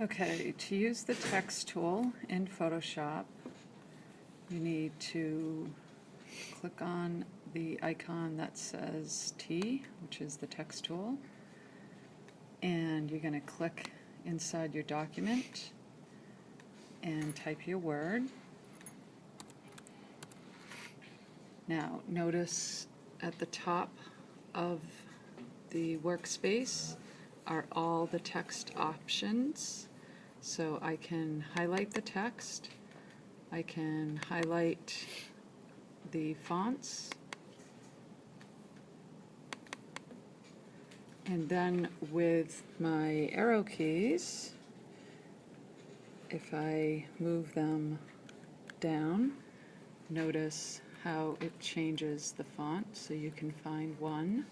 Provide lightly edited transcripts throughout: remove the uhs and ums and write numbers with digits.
Okay, to use the text tool in Photoshop, you need to click on the icon that says T, which is the text tool, and you're going to click inside your document and type your word. Now, notice at the top of the workspace are all the text options. So I can highlight the text, I can highlight the fonts, and then with my arrow keys, if I move them down, notice how it changes the font, so you can find one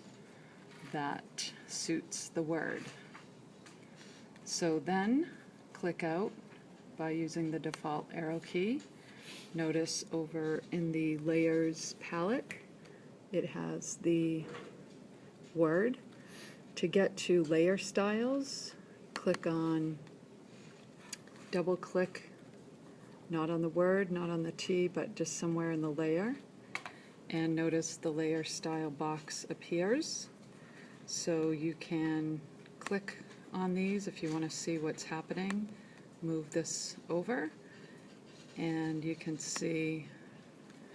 that suits the word. So then click out by using the default arrow key. Notice over in the layers palette it has the word. To get to layer styles, click on, double click, not on the word, not on the T, but just somewhere in the layer, and notice the layer style box appears. So you can click on these if you want to see what's happening. Move this over and you can see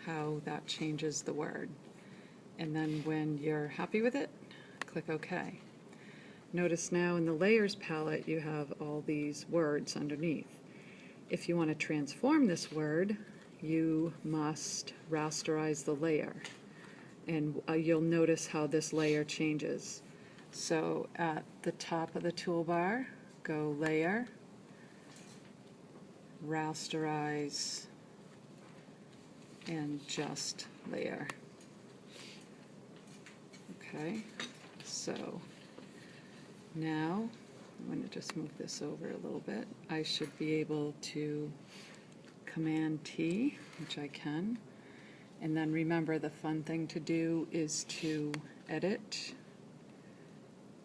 how that changes the word. And then when you're happy with it, click OK. Notice now in the layers palette you have all these words underneath. If you want to transform this word, you must rasterize the layer, and you'll notice how this layer changes. So at the top of the toolbar, go Layer, Rasterize, and just Layer. Okay, so now I'm going to just move this over a little bit. I should be able to Command T, which I can, and then remember the fun thing to do is to edit,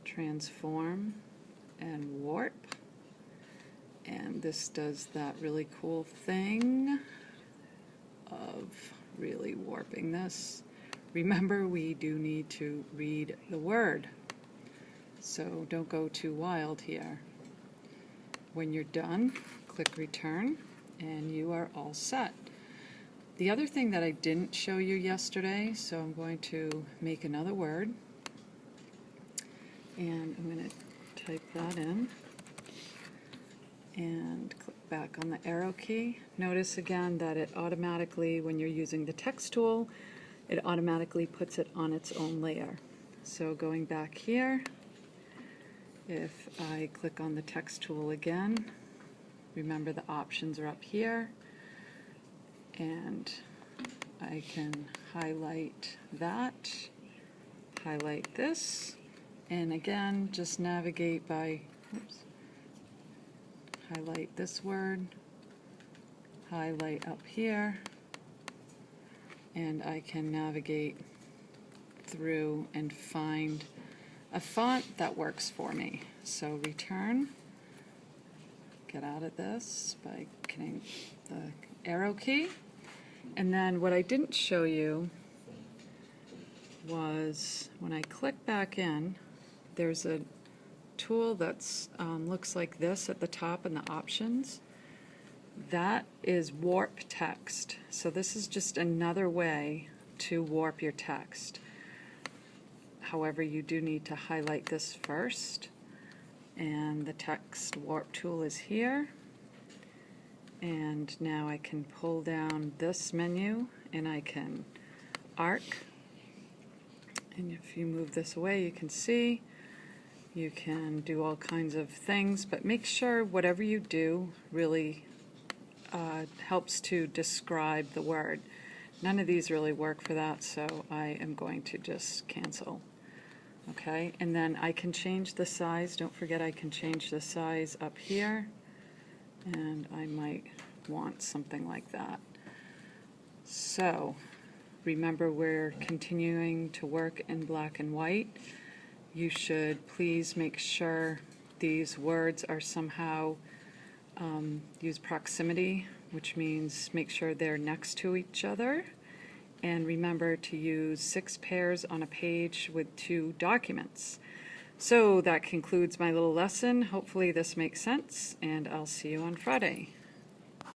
transform, and warp. And this does that really cool thing of really warping this. Remember, we do need to read the word, so don't go too wild here. When you're done, click Return, and you are all set. The other thing that I didn't show you yesterday, so I'm going to make another word, and I'm going to type that in and click back on the arrow key. Notice again that it automatically, when you're using the text tool, it automatically puts it on its own layer. So going back here, if I click on the text tool again, remember the options are up here, and I can highlight that, highlight this, and again just navigate by, highlight this word, highlight up here, and I can navigate through and find a font that works for me. So return, get out of this by hitting the arrow key, and then what I didn't show you was when I click back in, there's a tool that's looks like this at the top in the options. That is warp text. So this is just another way to warp your text. However, you do need to highlight this first, and the text warp tool is here. And now I can pull down this menu and I can arc, and if you move this away you can see you can do all kinds of things, but make sure whatever you do really helps to describe the word. None of these really work for that, so I am going to just cancel. Okay, and then I can change the size. Don't forget I can change the size up here, and I might want something like that. So remember, we're continuing to work in black and white. You should please make sure these words are somehow Use proximity, which means make sure they're next to each other. And remember to use 6 pairs on a page with 2 documents. So that concludes my little lesson. Hopefully this makes sense, and I'll see you on Friday.